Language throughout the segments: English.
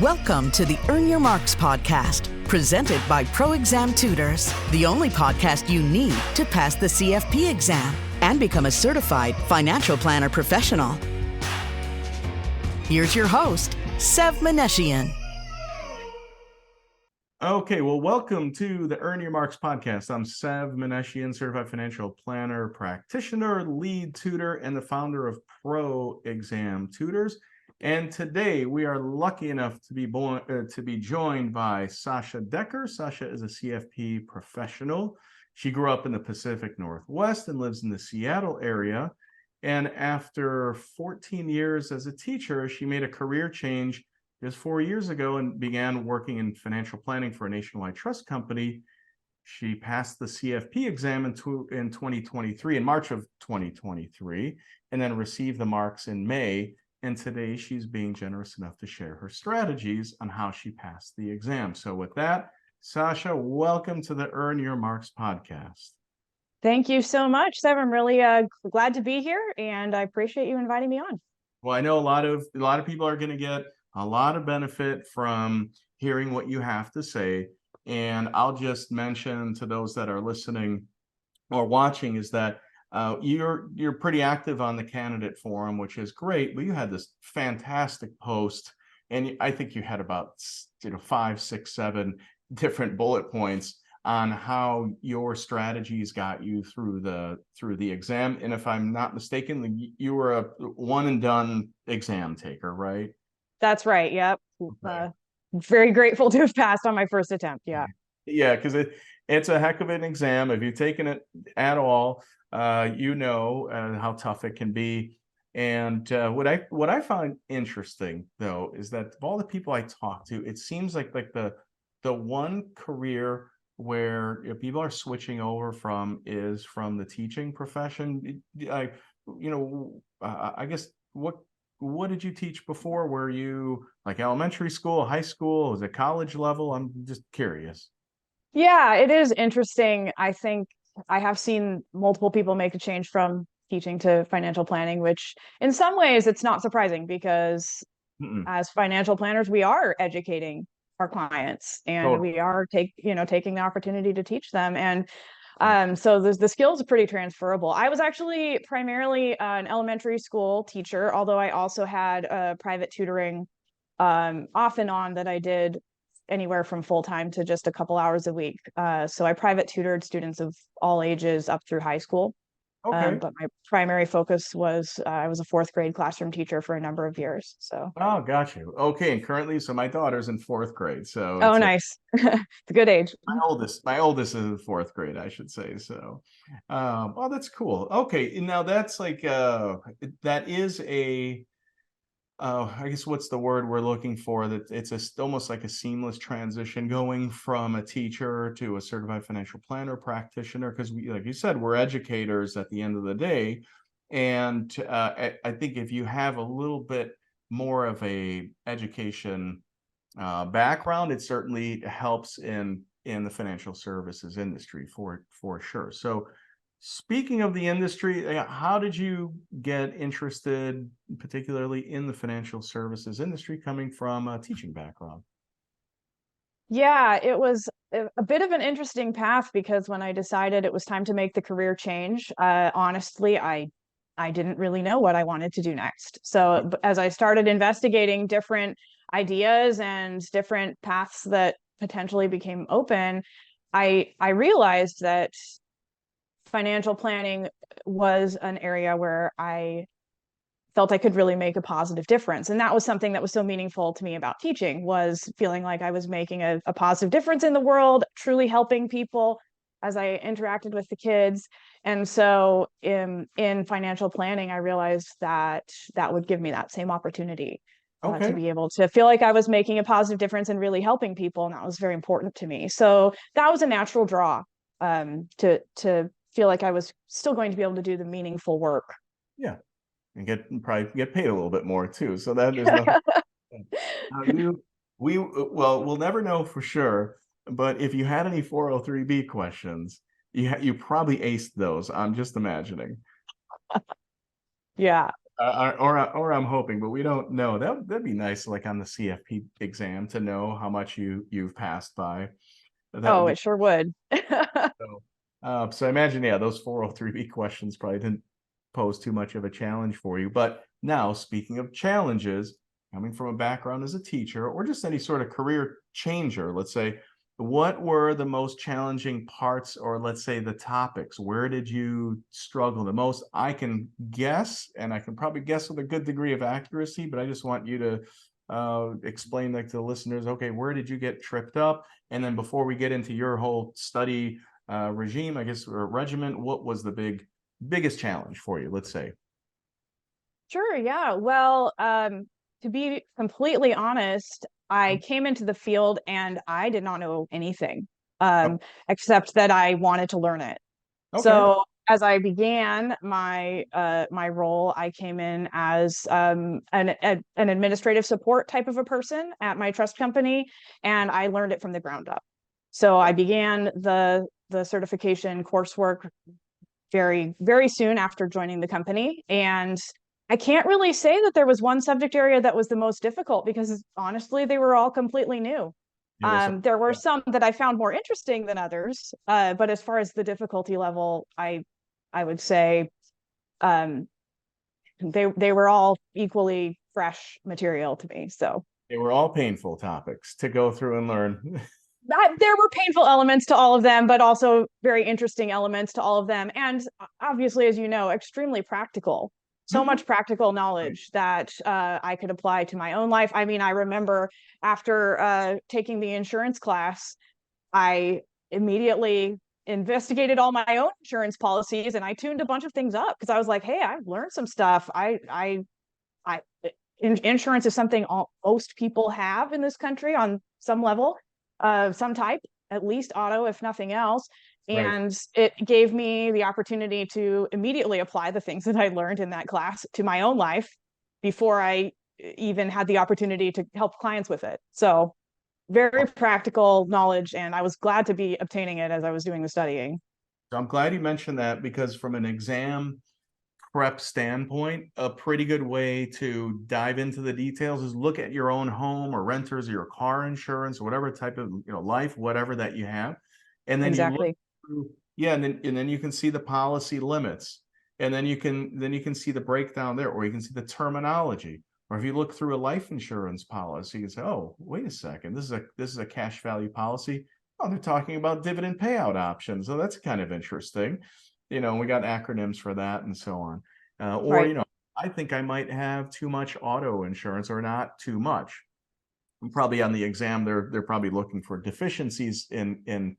Welcome to the Earn Your Marks podcast, presented by Pro Exam Tutors, the only podcast you need to pass the CFP exam and become a certified financial planner professional. Here's your host, Sev Meneshian. Okay, well, welcome to the Earn Your Marks podcast. I'm Sev Meneshian, certified financial planner, practitioner, lead tutor, and the founder of Pro Exam Tutors. And today we are lucky enough to be joined by Sasha Decker. Sasha is a CFP professional. She grew up in the Pacific Northwest and lives in the Seattle area. And after 14 years as a teacher, she made a career change just 4 years ago and began working in financial planning for a nationwide trust company. She passed the CFP exam in 2023, in March of 2023, and then received the marks in May. And today she's being generous enough to share her strategies on how she passed the exam. So with that, Sasha, welcome to the Earn Your Marks podcast. Thank you so much, Sev. I'm really glad to be here, and I appreciate you inviting me on. Well, I know a lot of people are going to get a lot of benefit from hearing what you have to say. And I'll just mention to those that are listening or watching is that you're pretty active on the candidate forum, which is great, but you had this fantastic post, and I think you had about 5, 6, 7 different bullet points on how your strategies got you through the exam. And if I'm not mistaken, you were a one and done exam taker, right? That's right. Yep. Okay. Very grateful to have passed on my first attempt. Yeah. Yeah, because it's a heck of an exam. If you've taken it at all, you know how tough it can be. And what I find interesting though is that of all the people I talk to, it seems like the one career where people are switching over from is from the teaching profession. I guess what did you teach before? Were you like elementary school, high school? Was it college level? I'm just curious. Yeah, it is interesting. I think I have seen multiple people make a change from teaching to financial planning, which in some ways it's not surprising because as financial planners, we are educating our clients and we are taking the opportunity to teach them. And so the skills are pretty transferable. I was actually primarily an elementary school teacher, although I also had private tutoring off and on that I did anywhere from full-time to just a couple hours a week. So I private tutored students of all ages up through high school. Okay. But my primary focus was I was a 4th grade classroom teacher for a number of years. So. Oh, got you. Okay, and currently, so my daughter's in 4th grade. So oh, nice. It's a good age. My oldest is in 4th grade, I should say. So, oh, that's cool. Okay, now that's like that is a. I guess what's the word we're looking for? That it's almost like a seamless transition going from a teacher to a certified financial planner practitioner, because we, like you said, we're educators at the end of the day. And I think if you have a little bit more of a education background, it certainly helps in the financial services industry for sure. So speaking of the industry, how did you get interested, particularly in the financial services industry, coming from a teaching background? Yeah, it was a bit of an interesting path because when I decided it was time to make the career change, honestly, I didn't really know what I wanted to do next. So as I started investigating different ideas and different paths that potentially became open, I realized that financial planning was an area where I felt I could really make a positive difference. And that was something that was so meaningful to me about teaching, was feeling like I was making a positive difference in the world, truly helping people as I interacted with the kids. And so in financial planning, I realized that would give me that same opportunity to be able to feel like I was making a positive difference and really helping people. And that was very important to me. So that was a natural draw to feel like I was still going to be able to do the meaningful work. Yeah, and probably get paid a little bit more too. So that is we'll never know for sure. But if you had any 403B questions, you probably aced those. I'm just imagining. Yeah, or I'm hoping, but we don't know. That'd be nice, like on the CFP exam, to know how much you've passed by. That would Oh, be it sure would. so. So I imagine, yeah, those 403B questions probably didn't pose too much of a challenge for you. But now, speaking of challenges, coming from a background as a teacher or just any sort of career changer, let's say, what were the most challenging parts, or let's say the topics? Where did you struggle the most? I can guess, and I can probably guess with a good degree of accuracy, but I just want you to explain, like, to the listeners, okay, where did you get tripped up? And then before we get into your whole study regime, I guess, or regiment, what was the biggest challenge for you, let's say? Sure, yeah. Well, to be completely honest, I came into the field and I did not know anything, Oh, except that I wanted to learn it. okay. So as I began my role, I came in as an administrative support type of a person at my trust company, and I learned it from the ground up. So I began the certification coursework very, very soon after joining the company. And I can't really say that there was one subject area that was the most difficult because honestly, they were all completely new. Yeah, there's There were some that I found more interesting than others, but as far as the difficulty level, I would say um, they were all equally fresh material to me. So they were all painful topics to go through and learn. there were painful elements to all of them, but also very interesting elements to all of them. And obviously, as you know, extremely practical. So Mhm. much practical Right. knowledge that I could apply to my own life. I mean, I remember after taking the insurance class, I immediately investigated all my own insurance policies and I tuned a bunch of things up because I was like, hey, I've learned some stuff. I insurance is something most people have in this country on some level, some type, at least auto, if nothing else. Right. And it gave me the opportunity to immediately apply the things that I learned in that class to my own life before I even had the opportunity to help clients with it. So very practical knowledge, and I was glad to be obtaining it as I was doing the studying. So I'm glad you mentioned that, because from an exam prep standpoint, a pretty good way to dive into the details is look at your own home or renters or your car insurance or whatever type of, life, whatever that you have. And then you look Exactly. through, yeah, and then you can see the policy limits. And then you can see the breakdown there, or you can see the terminology. Or if you look through a life insurance policy, you can say, oh, wait a second, this is a cash value policy. Oh, they're talking about dividend payout options. So that's kind of interesting. We got acronyms for that and so on. Or, Right. I think I might have too much auto insurance or not too much. And probably on the exam, they're probably looking for deficiencies in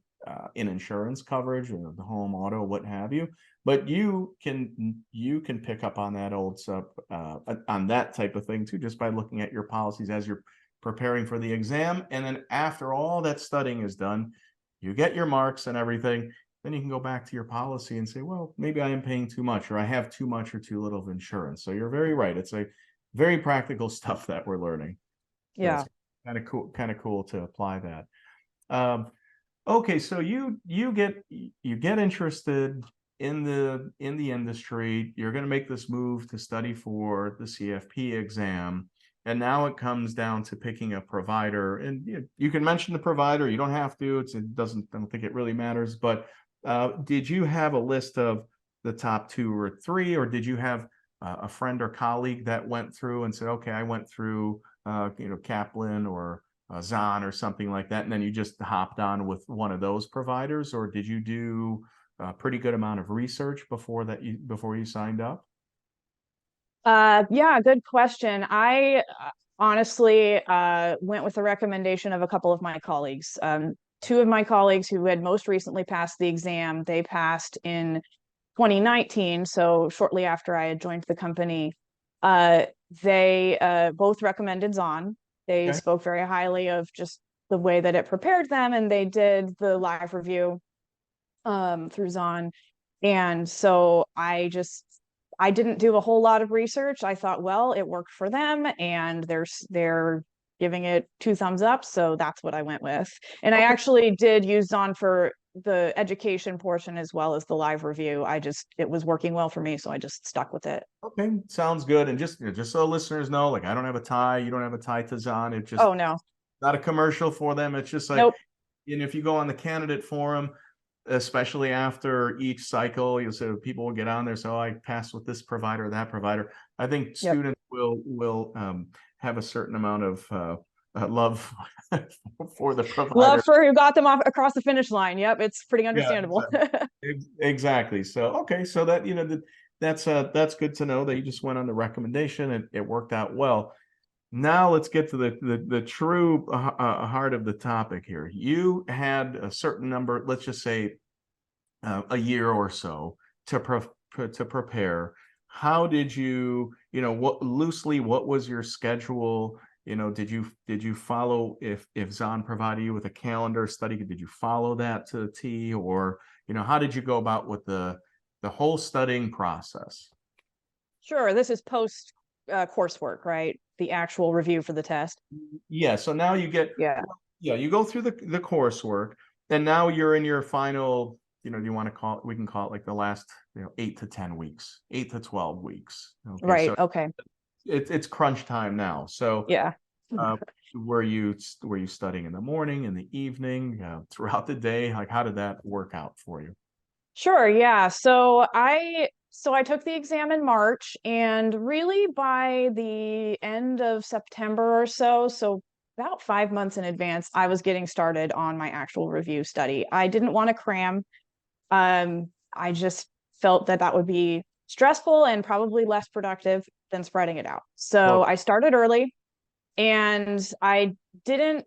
insurance coverage, or the home, auto, what have you. But you can pick up on that old stuff, on that type of thing too, just by looking at your policies as you're preparing for the exam. And then after all that studying is done, you get your marks and everything. Then you can go back to your policy and say, well, maybe I am paying too much, or I have too much or too little of insurance. So you're very right. It's a very practical stuff that we're learning. So it's Yeah. kind of cool to apply that. Um, okay, so you get interested in the industry. You're going to make this move to study for the CFP exam, and now it comes down to picking a provider. And you can mention the provider. You don't have to. It doesn't. I don't think it really matters. But did you have a list of the top two or three, or did you have a friend or colleague that went through and said, okay, I went through Kaplan or Zahn or something like that, and then you just hopped on with one of those providers? Or did you do a pretty good amount of research before you signed up? Yeah, good question. I honestly went with the recommendation of a couple of my colleagues. Two of my colleagues who had most recently passed the exam, they passed in 2019, so shortly after I had joined the company. Uh, they both recommended Zahn. They Okay. spoke very highly of just the way that it prepared them, and they did the live review through Zahn. And so I didn't do a whole lot of research. I thought, well, it worked for them, and they're giving it 2 thumbs up. So that's what I went with. And I actually did use Zon for the education portion as well as the live review. It was working well for me, so I just stuck with it. Okay, sounds good. And just so listeners know, like, I don't have a tie, you don't have a tie to Zon. It's just Oh no, not a commercial for them. It's just like, nope. and if you go on the candidate forum, especially after each cycle, you'll say people will get on there. So I passed with this provider, that provider. I think students will have a certain amount of love for the provider. Love for who got them off across the finish line. Yep, it's pretty understandable. Yeah, exactly. So okay, so that that's good to know that you just went on the recommendation and it worked out well. Now let's get to the true heart of the topic here. You had a certain number, let's just say a year or so to prepare. How did you, what was your schedule? Did you follow, if Zon provided you with a calendar study, did you follow that to the T, or how did you go about with the whole studying process? Sure, this is post coursework, right? The actual review for the test. Yeah, so now you get, you go through the coursework, and now you're in your final, you want to call it, we can call it like the last 8 to 10 weeks, 8 to 12 weeks. Okay, right. so okay. It's crunch time now. So yeah. were you studying in the morning, in the evening, throughout the day? Like, how did that work out for you? Sure, yeah. So I took the exam in March, and really by the end of September or so about 5 months in advance, I was getting started on my actual review study. I didn't want to cram. I just felt that would be stressful and probably less productive than spreading it out. So I started early, and I didn't,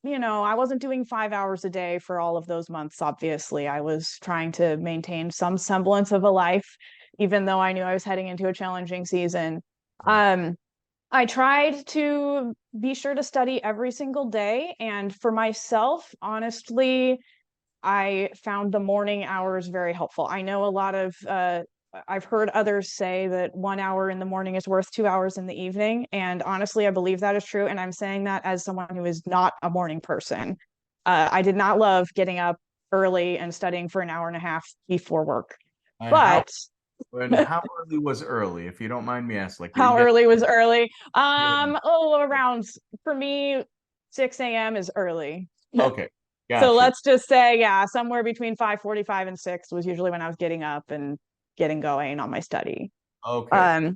I wasn't doing 5 hours a day for all of those months. Obviously, I was trying to maintain some semblance of a life, even though I knew I was heading into a challenging season. I tried to be sure to study every single day. And for myself, honestly, I found the morning hours very helpful. I know a lot of, I've heard others say that 1 hour in the morning is worth 2 hours in the evening. And honestly, I believe that is true. And I'm saying that as someone who is not a morning person. I did not love getting up early and studying for an hour and a half before work. But how early was early, if you don't mind me asking? Like, how early was early? Around, for me, 6 a.m. is early. Okay. Gotcha. So let's just say, somewhere between 5:45 and 6 was usually when I was getting up and getting going on my study. Okay.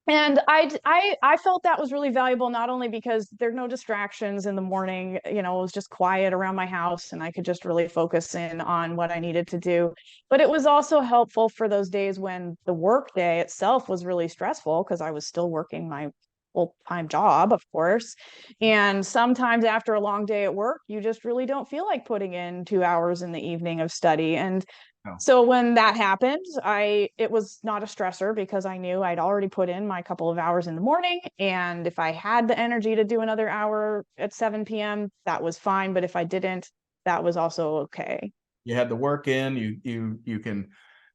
And I felt that was really valuable, not only because there's no distractions in the morning, it was just quiet around my house and I could just really focus in on what I needed to do, but it was also helpful for those days when the work day itself was really stressful because I was still working my full-time job, of course. And sometimes after a long day at work, you just really don't feel like putting in 2 hours in the evening of study. And so when that happened, it was not a stressor because I knew I'd already put in my couple of hours in the morning. And if I had the energy to do another hour at 7 p.m., that was fine. But if I didn't, that was also okay. You had the work in, you can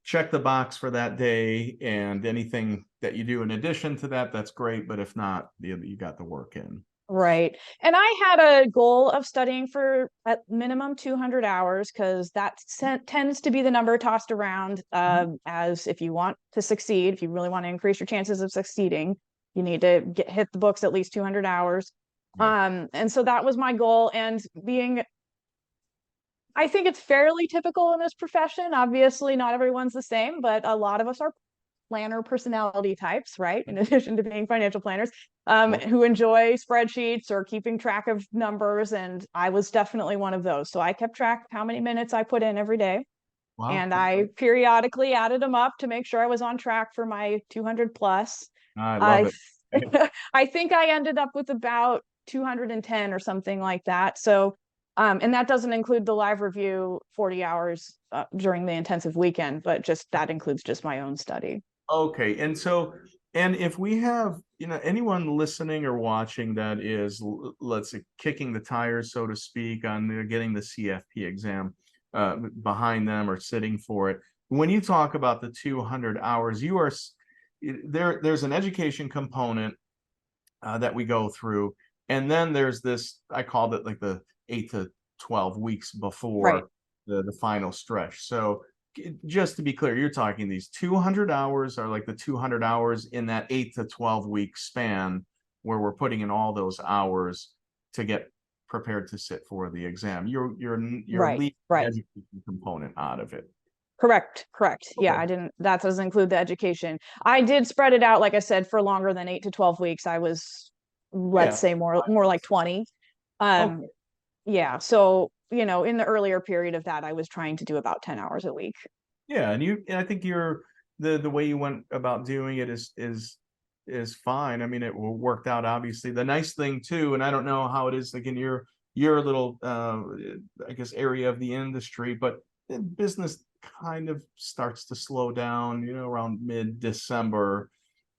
check the box for that day, and anything that you do in addition to that, that's great. But if not, you got the work in. Right. And I had a goal of studying for at minimum 200 hours because that tends to be the number tossed around as if you want to succeed, if you really want to increase your chances of succeeding, you need to hit the books at least 200 hours. And so that was my goal. And I think it's fairly typical in this profession. Obviously, not everyone's the same, but a lot of us are planner personality types, right? In addition to being financial planners, who enjoy spreadsheets or keeping track of numbers. And I was definitely one of those. So I kept track of how many minutes I put in every day. Wow. And I periodically added them up to make sure I was on track for my 200 plus. I love it. I think I ended up with about 210 or something like that. So, and that doesn't include the live review 40 hours during the intensive weekend, but that includes just my own study. Okay. And so, and if we have, anyone listening or watching that is, let's say, kicking the tires, so to speak, on getting the CFP exam behind them or sitting for it, when you talk about the 200 hours, you are there's an education component that we go through. And then there's this, I called it like the 8 to 12 weeks Right. before the final stretch. So just to be clear, you're talking these 200 hours are like the 200 hours in that 8 to 12 week span where we're putting in all those hours to get prepared to sit for the exam. You're Right. leaving the Right. education component out of it. Correct. Yeah, Okay. I didn't, that doesn't include the education. I did spread it out, like I said, for longer than 8 to 12 weeks. I was, let's Yeah. say more like 20. Okay. Yeah. So, in the earlier period of that, I was trying to do about 10 hours a week. Yeah, and I think you're the way you went about doing it is fine. I mean, it worked out obviously. The nice thing too, and I don't know how it is like in your little I guess area of the industry, but business kind of starts to slow down, around mid-December,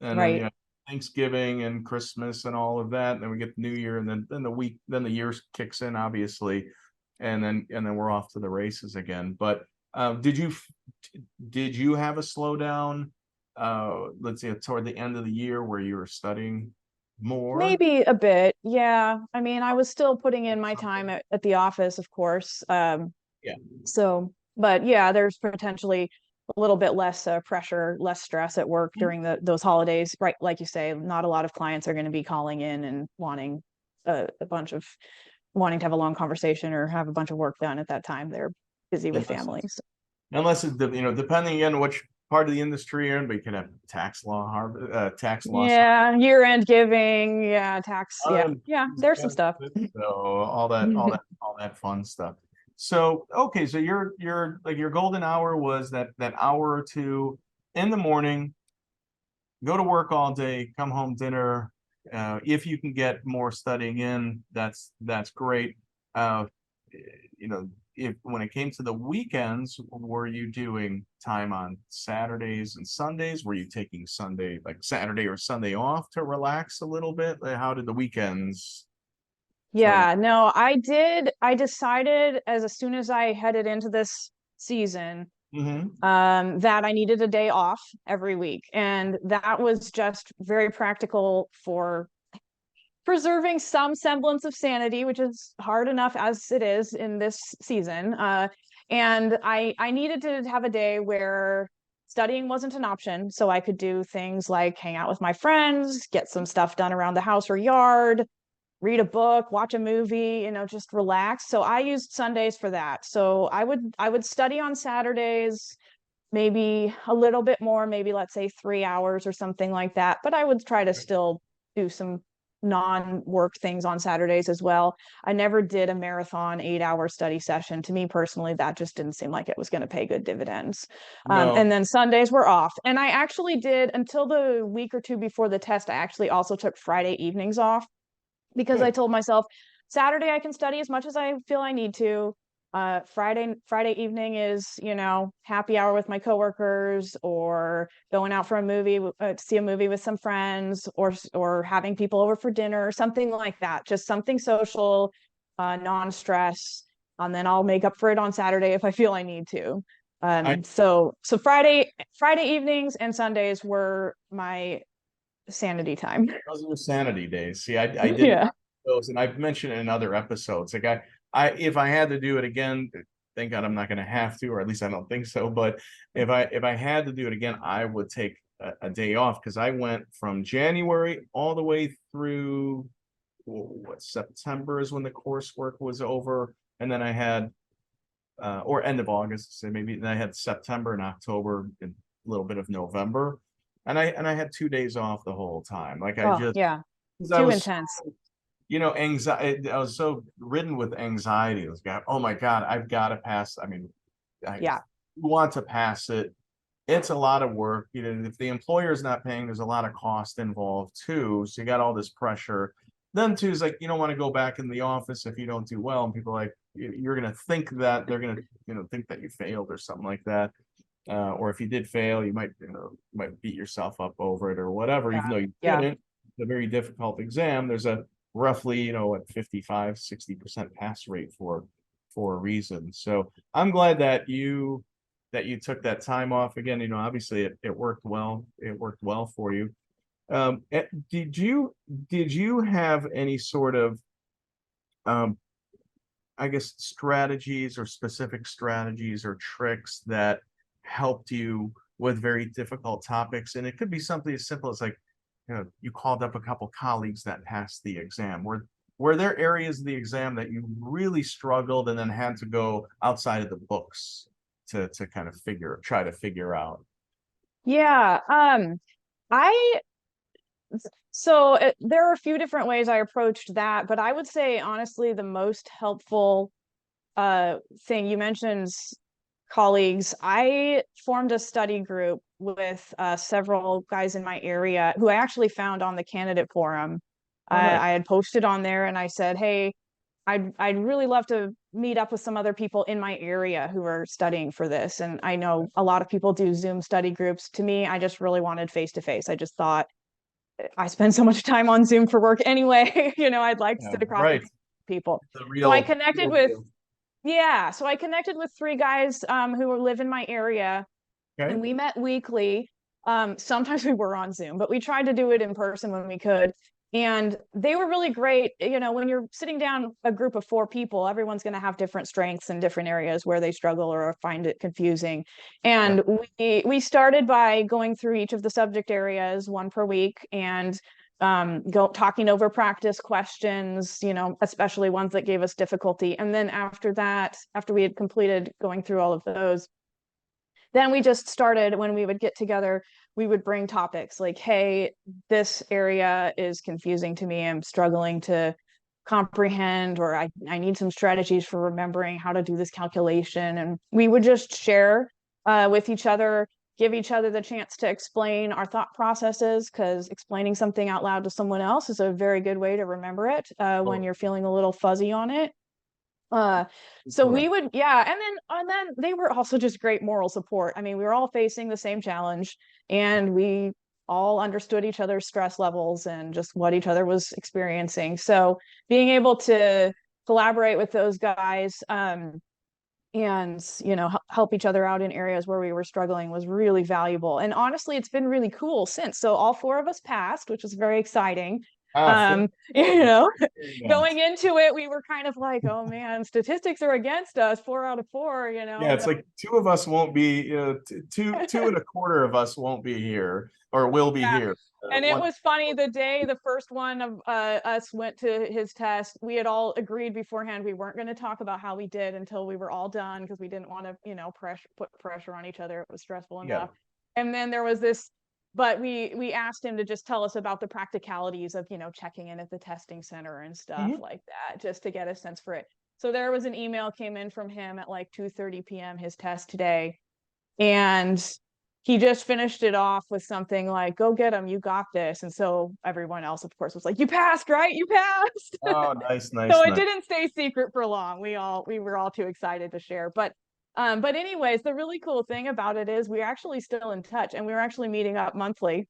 and then Right. Thanksgiving and Christmas and all of that. And then we get the New Year, and then the year kicks in, obviously, and then we're off to the races again. But did you have a slowdown, let's say toward the end of the year where you were studying more? Maybe a bit. Yeah. I mean, I was still putting in my time at the office, of course. Yeah. So, but yeah, there's potentially a little bit less pressure, less stress at work during those holidays, right? Like you say, not a lot of clients are going to be calling in and wanting wanting to have a long conversation or have a bunch of work done at that time. They're busy with Unless families. unless it's depending on which part of the industry you're in, but you can have tax loss. Yeah, year-end giving, yeah, tax, yeah, Um, yeah, there's some stuff. so all that fun stuff. So okay, so your like your golden hour was that hour or two in the morning, go to work all day, come home, dinner. If you can get more studying in, that's great. Uh, if when it came to the weekends, were you doing time on Saturdays and Sundays? Were you taking Sunday, like Saturday or Sunday off to relax a little bit? Like, how did the weekends turn out? Yeah, no, I did. I decided as soon as I headed into this season, Mm-hmm. that I needed a day off every week. And that was just very practical for preserving some semblance of sanity, which is hard enough as it is in this season. And I needed to have a day where studying wasn't an option. So I could do things like hang out with my friends, get some stuff done around the house or yard, read a book, watch a movie, just relax. So I used Sundays for that. So I would study on Saturdays, maybe a little bit more, maybe let's say 3 hours or something like that. But I would try to still do some non-work things on Saturdays as well. I never did a marathon 8-hour study session. To me personally, that just didn't seem like it was going to pay good dividends. No. And then Sundays were off. And I actually did, until the week or two before the test, I actually also took Friday evenings off because I Good. told myself Saturday I can study as much as I feel I need to. Friday evening is, happy hour with my coworkers, or going out for a movie to see a movie with some friends, or having people over for dinner or something like that. Just something social, non-stress, and then I'll make up for it on Saturday if I feel I need to. I So Friday evenings and Sundays were my sanity time. Those are sanity days. See, I didn't Yeah. those, and I've mentioned it in other episodes. Like I if I had to do it again, thank God I'm not going to have to, or at least I don't think so. But if I had to do it again, I would take a day off, because I went from January all the way through September is when the coursework was over, and then I had or end of August, so maybe then I had September and October and a little bit of November, and I had 2 days off the whole time. Like I Oh, just yeah. because I Too was intense. anxiety. I was so ridden with anxiety. I was God, oh my God, I've got to pass. I mean, I Yeah. want to pass it. It's a lot of work. If the employer is not paying, there's a lot of cost involved too. So you got all this pressure. Then too is like you don't want to go back in the office if you don't do well, and people are like you're gonna think that they're gonna think that you failed or something like that. Or if you did fail, you might beat yourself up over it or whatever, Yeah. even though you Yeah. didn't. It's a very difficult exam. There's a roughly, what 55-60% pass rate for a reason. So I'm glad that you took that time off again. Obviously it worked well. It worked well for you. Did you have any sort of I guess strategies or specific strategies or tricks that helped you with very difficult topics? And it could be something as simple as like, you called up a couple colleagues that passed the exam. Were there areas of the exam that you really struggled and then had to go outside of the books to kind of try to figure out? Yeah. I there are a few different ways I approached that, but I would say honestly the most helpful thing you mentioned colleagues. I formed a study group with several guys in my area who I actually found on the candidate forum. Oh, nice. I had posted on there and I said, hey, I'd really love to meet up with some other people in my area who are studying for this. And I know a lot of people do Zoom study groups. To me, I just really wanted face to face. I just thought I spend so much time on Zoom for work anyway. I'd like to sit across Right. with people. The So I real connected with so I connected with three guys who live in my area, Okay. and we met weekly. Sometimes we were on Zoom, but we tried to do it in person when we could. And they were really great. When you're sitting down a group of four people, everyone's going to have different strengths in different areas where they struggle or find it confusing. And we started by going through each of the subject areas, one per week, and talking over practice questions, especially ones that gave us difficulty. And then after that, after we had completed going through all of those, then we just started, when we would get together, we would bring topics like, hey, this area is confusing to me. I'm struggling to comprehend, or I need some strategies for remembering how to do this calculation. And we would just share with each other, give each other the chance to explain our thought processes, because explaining something out loud to someone else is a very good way to remember it when you're feeling a little fuzzy on it. So we would, and then they were also just great moral support. I mean, we were all facing the same challenge, and we all understood each other's stress levels and just what each other was experiencing. So being able to collaborate with those guys, and help each other out in areas where we were struggling was really valuable. And honestly, it's been really cool since. So all four of us passed, which was very exciting. Going into it, we were kind of like, oh man, statistics are against us, 4 out of 4. Yeah, it's like two of us won't be, two and a quarter of us won't be here or will be here. And it was funny, the day the first one of us went to his test, we had all agreed beforehand we weren't going to talk about how we did until we were all done, because we didn't want to, put pressure on each other. It was stressful enough. And then there was this, but we asked him to just tell us about the practicalities of, checking in at the testing center and stuff like that, just to get a sense for it. So there was an email came in from him at like 2:30 p.m. his test today, and he just finished it off with something like, go get him, you got this. And so everyone else, of course, was like, you passed, right? You passed. Oh, nice. So it didn't stay secret for long. We were all too excited to share. But anyways, the really cool thing about it is we're actually still in touch, and we're actually meeting up monthly.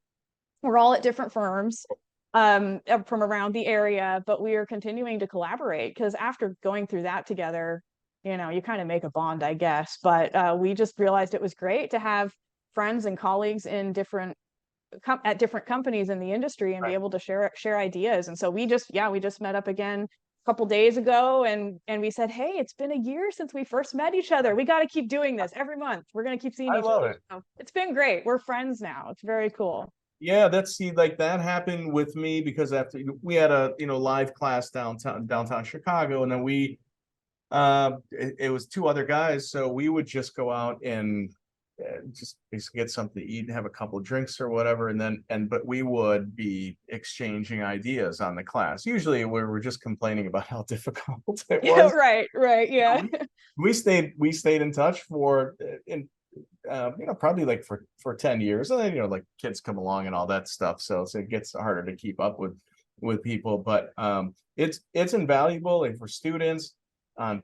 We're all at different firms from around the area, but we are continuing to collaborate, because after going through that together, you kind of make a bond, I guess. But we just realized it was great to have friends and colleagues in different companies in the industry and be able to share ideas. And so we just met up again a couple days ago, and we said, hey, it's been a year since we first met each other. We got to keep doing this every month. We're going to keep seeing each other. So it's been great. We're friends now. It's very cool. Yeah, that happened with me, because after we had a live class downtown Chicago, and then it was two other guys, so we would just go out and just basically get something to eat and have a couple of drinks or whatever, but we would be exchanging ideas on the class. Usually we're just complaining about how difficult it was. Right, yeah. We stayed in touch for probably like for 10 years, and then like kids come along and all that stuff, so it gets harder to keep up with people. But it's invaluable, like for students on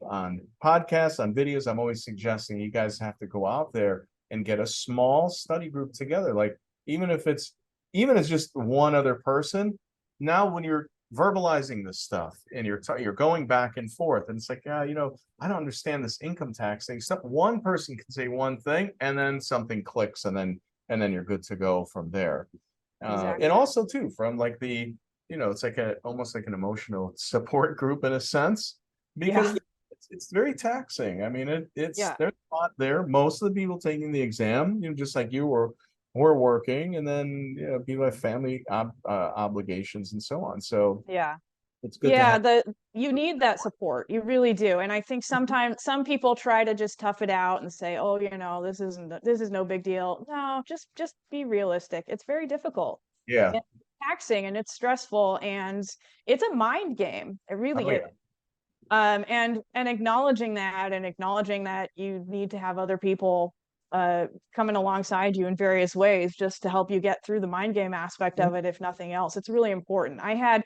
podcasts, on videos. I'm always suggesting you guys have to go out there and get a small study group together, like even if it's just one other person. Now when you're verbalizing this stuff and you're going back and forth, and it's like, I don't understand this income tax thing. So one person can say one thing, and then something clicks, and then you're good to go from there. Exactly. And also too from like it's like almost like an emotional support group in a sense, because Yeah. it's very taxing. I mean, it's Yeah. there's a lot there. Most of the people taking the exam, just like you were working, and then people have family obligations and so on. So Yeah. it's good to Yeah, have. you need that support. You really do. And I think sometimes some people try to just tough it out and say, "Oh, this is no big deal." No, just be realistic. It's very difficult. Yeah. It's taxing and it's stressful and it's a mind game. It really Oh is. yeah. And acknowledging that you need to have other people coming alongside you in various ways just to help you get through the mind game aspect of it, if nothing else. It's really important. I had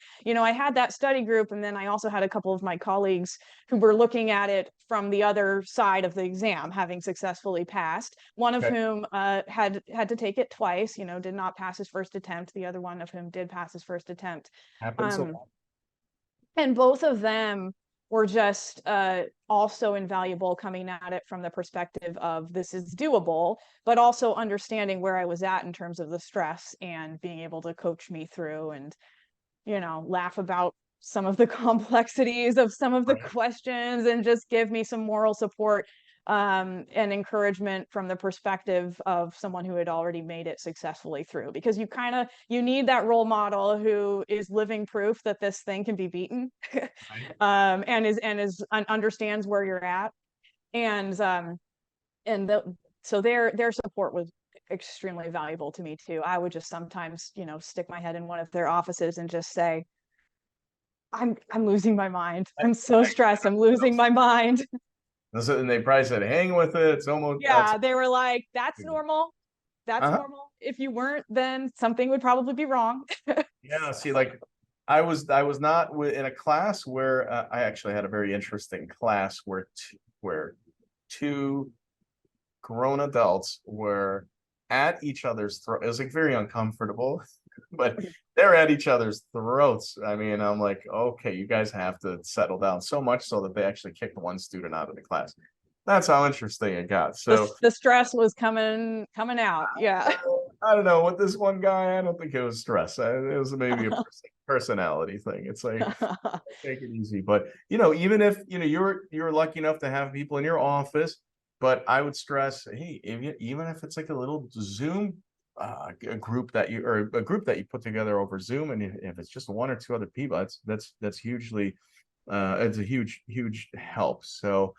that study group, and then I also had a couple of my colleagues who were looking at it from the other side of the exam, having successfully passed. One of Okay. whom had to take it twice, did not pass his first attempt. The other one of whom did pass his first attempt. Happens a Um, lot. and both of them were just also invaluable, coming at it from the perspective of this is doable, but also understanding where I was at in terms of the stress and being able to coach me through and, laugh about some of the complexities of some of the Right. questions and just give me some moral support and encouragement from the perspective of someone who had already made it successfully through, because you need that role model who is living proof that this thing can be beaten. Right. And understands where you're at, and so their support was extremely valuable to me too. I would just sometimes stick my head in one of their offices and just say, I'm losing my mind, I'm so I, stressed, I'm losing my mind. and they probably said, "Hang with it. It's almost that's." Yeah, they were like, that's normal. That's Uh-huh. normal. If you weren't, then something would probably be wrong. Yeah. See, like I was not in a class where I actually had a very interesting class where two grown adults were at each other's throat. It was like very uncomfortable, but they're at each other's throats. I mean, I'm like, okay, you guys have to settle down, so much so that they actually kicked one student out of the class. That's how interesting it got. So The stress was coming out. Yeah. I don't know with this one guy. I don't think it was stress. It was maybe a personality thing. It's like take it easy. But even if you're lucky enough to have people in your office, but I would stress, hey, even if it's like a little Zoom a group that you put together over Zoom, and if it's just one or two other people, that's hugely it's a huge help. So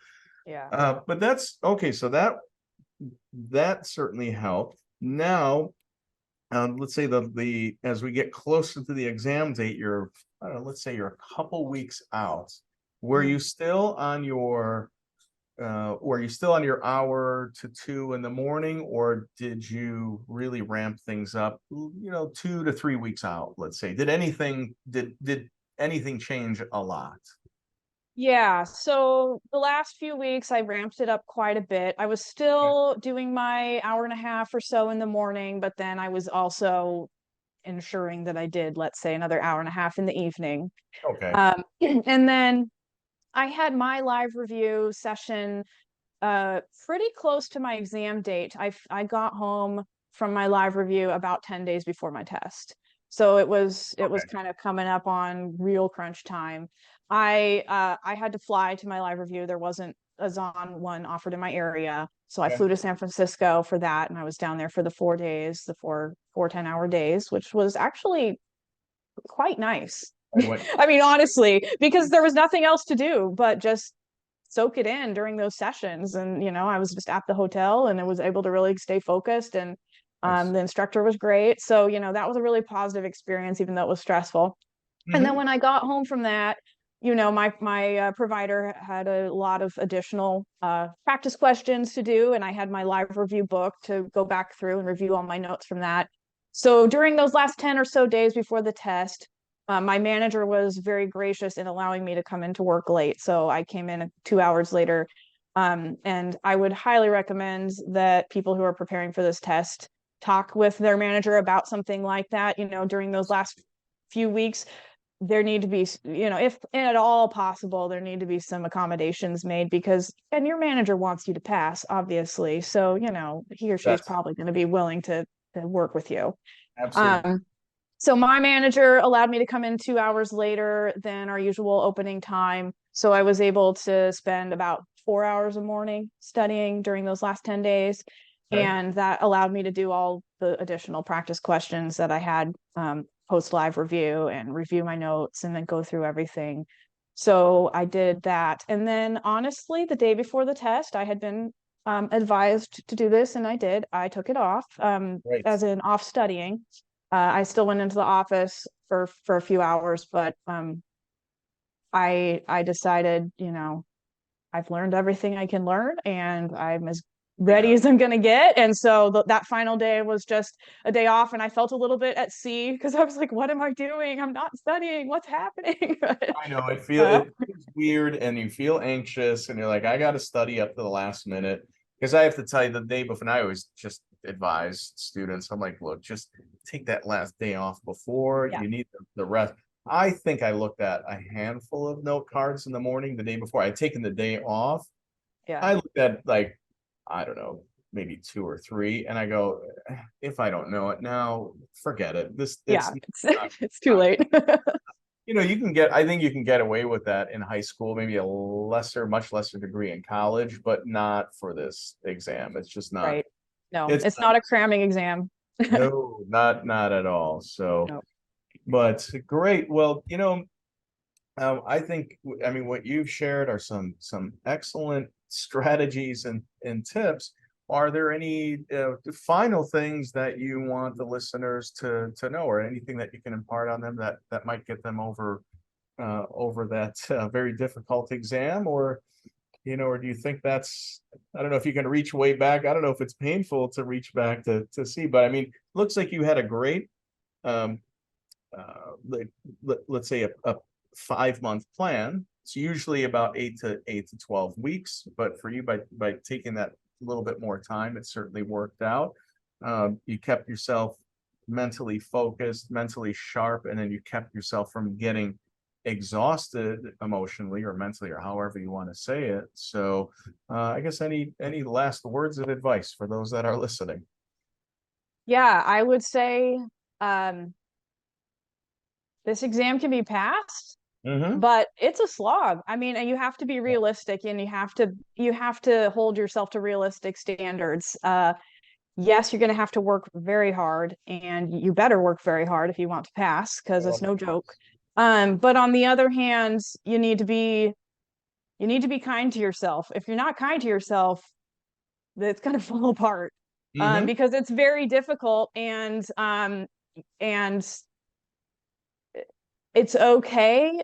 Yeah. but that's okay. So that certainly helped. Now, let's say the as we get closer to the exam date, I don't know, let's say you're a couple weeks out. Were you still on your hour to two in the morning, or did you really ramp things up, 2 to 3 weeks out, let's say? Did anything change a lot? Yeah, so the last few weeks I ramped it up quite a bit. I was still doing my hour and a half or so in the morning, but then I was also ensuring that I did, let's say, another hour and a half in the evening. Okay. And then I had my live review session pretty close to my exam date. I got home from my live review about 10 days before my test. So it was Okay. kind of coming up on real crunch time. I had to fly to my live review. There wasn't a Zon one offered in my area. So I Okay. flew to San Francisco for that, and I was down there for the 4 days, the four 10-hour days, which was actually quite nice. And what? I mean, honestly, because there was nothing else to do but just soak it in during those sessions. And, I was just at the hotel and I was able to really stay focused. And Nice. the instructor was great. So, that was a really positive experience, even though it was stressful. And then Mhm. when I got home from that, my provider had a lot of additional practice questions to do, and I had my live review book to go back through and review all my notes from that. So during those last 10 or so days before the test, my manager was very gracious in allowing me to come into work late. So I came in 2 hours later. And I would highly recommend that people who are preparing for this test talk with their manager about something like that. During those last few weeks, there need to be, if at all possible, there need to be some accommodations made, and your manager wants you to pass, obviously. So, he or she is That's probably going to be willing to work with you. absolutely. So my manager allowed me to come in 2 hours later than our usual opening time. So I was able to spend about 4 hours a morning studying during those last 10 days. Okay. And that allowed me to do all the additional practice questions that I had post live review and review my notes and then go through everything. So I did that. And then honestly, the day before the test, I had been advised to do this and I did. I took it off Right. as in off studying. I still went into the office for a few hours, but I decided, I've learned everything I can learn, and I'm as ready as I'm gonna get. And so that final day was just a day off, and I felt a little bit at sea because I was like, "What am I doing? I'm not studying. What's happening?" I know it feels weird, and you feel anxious, and you're like, I got to study up to the last minute. Because I have to tell you, the day before, and I always just advise students, I'm like, look, just take that last day off before Yeah. you need the rest. I think I looked at a handful of note cards in the morning the day before. I'd taken the day off. Yeah. I looked at like, I don't know, maybe 2 or 3, and I go, if I don't know it now, forget it. Yeah, not- it's too late. I think you can get away with that in high school, maybe a much lesser degree in college, but not for this exam. It's just not. Right. No, It's it's not a cramming exam. no, not at all. So, No. but great. Well, I think, I mean, what you've shared are some excellent strategies and tips. Are there any final things that you want the listeners to know, or anything that you can impart on them that might get them over that very difficult exam, or or do you think that's, I don't know if you can reach way back. I don't know if it's painful to reach back to see, but I mean, looks like you had a great um, let's say a 5-month plan. It's usually about 8 to 12 weeks, but for you, by taking that little bit more time, it certainly worked out. You kept yourself mentally focused, mentally sharp, and then you kept yourself from getting exhausted emotionally or mentally, or however you want to say it. So I guess any last words of advice for those that are listening? Yeah, I would say this exam can be passed, but it's a slog. I mean, and you have to be realistic, and you have to hold yourself to realistic standards. Yes, you're going to have to work very hard, and you better work very hard if you want to pass, because it's no joke. But on the other hand, you need to be kind to yourself. If you're not kind to yourself, it's going to fall apart. Because it's very difficult, and it's okay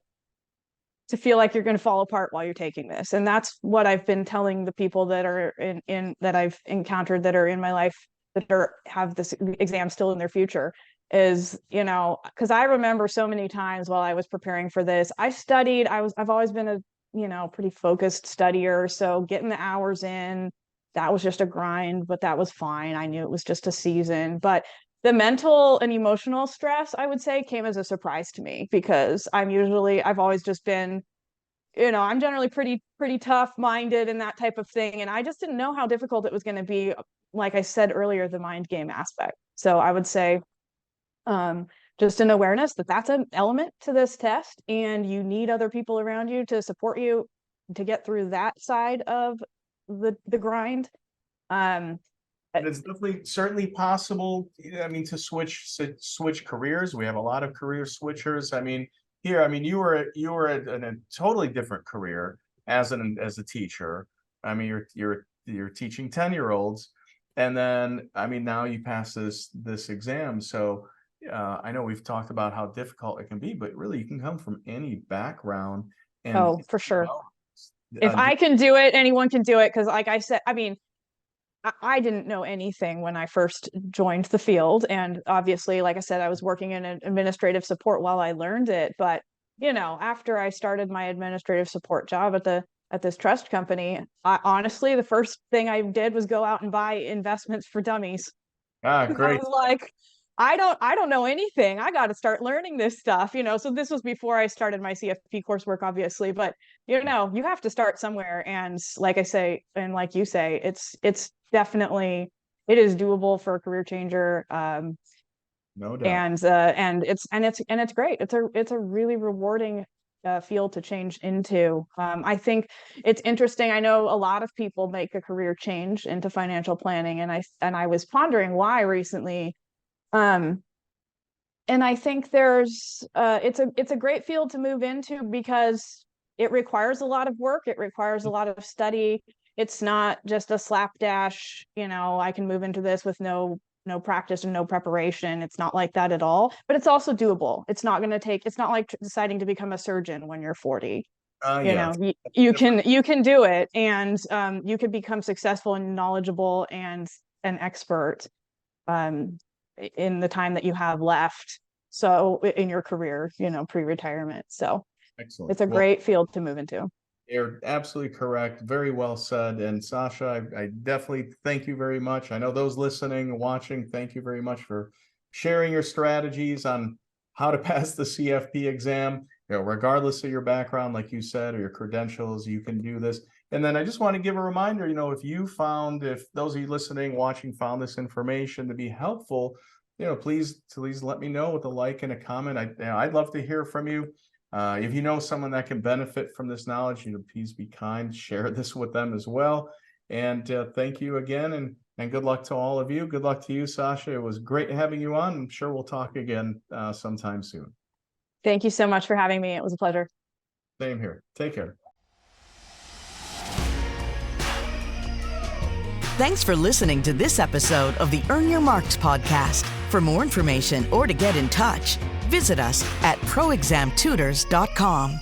to feel like you're going to fall apart while you're taking this. And that's what I've been telling the people that are in that I've encountered that are in my life that have this exam still in their future is, because I remember so many times while I was preparing for this, I've always been a pretty focused studier. So getting the hours in, that was just a grind, but that was fine. I knew it was just a season. But the mental and emotional stress, I would say, came as a surprise to me, because I've always just been, I'm generally pretty tough minded and that type of thing. And I just didn't know how difficult it was going to be. Like I said earlier, the mind game aspect. So I would say just an awareness that that's an element to this test, and you need other people around you to support you to get through that side of the grind. It's definitely certainly possible. I mean, to switch careers. We have a lot of career switchers. I mean, you were in a totally different career as a teacher. I mean, you're teaching 10-year-olds, and then I mean, now you pass this exam. So I know we've talked about how difficult it can be, but really, you can come from any background. And for sure. Uh, If I can do it, anyone can do it. Because like I said, I mean, I didn't know anything when I first joined the field. And obviously, like I said, I was working in administrative support while I learned it. But, after I started my administrative support job at this trust company, honestly, the first thing I did was go out and buy investments for dummies. great. I was like, I don't know anything. I got to start learning this stuff, So this was before I started my CFP coursework, obviously, but you have to start somewhere. And like I say, and like you say, it's definitely, it is doable for a career changer. No doubt. And it's great. It's a really rewarding field to change into. I think it's interesting. I know a lot of people make a career change into financial planning, and I was pondering why recently. And I think it's a great field to move into because it requires a lot of work. It requires a lot of study. It's not just a slapdash, I can move into this with no practice and no preparation. It's not like that at all, but it's also doable. It's not like deciding to become a surgeon when you're 40. Yeah. You can do it, and you can become successful and knowledgeable and an expert in the time that you have left. So in your career, pre-retirement. So Excellent. It's a great field to move into. You're absolutely correct. Very well said. And Sasha, I definitely thank you very much. I know those listening and watching, thank you very much for sharing your strategies on how to pass the CFP exam. Regardless of your background, like you said, or your credentials, you can do this. And then I just want to give a reminder, if those of you listening, watching found this information to be helpful, please let me know with a like and a comment. I'd love to hear from you. If you know someone that can benefit from this knowledge, please be kind, share this with them as well. And thank you again, and good luck to all of you. Good luck to you, Sasha. It was great having you on. I'm sure we'll talk again sometime soon. Thank you so much for having me. It was a pleasure. Same here. Take care. Thanks for listening to this episode of the Earn Your Marks podcast. For more information or to get in touch, visit us at proexamtutors.com.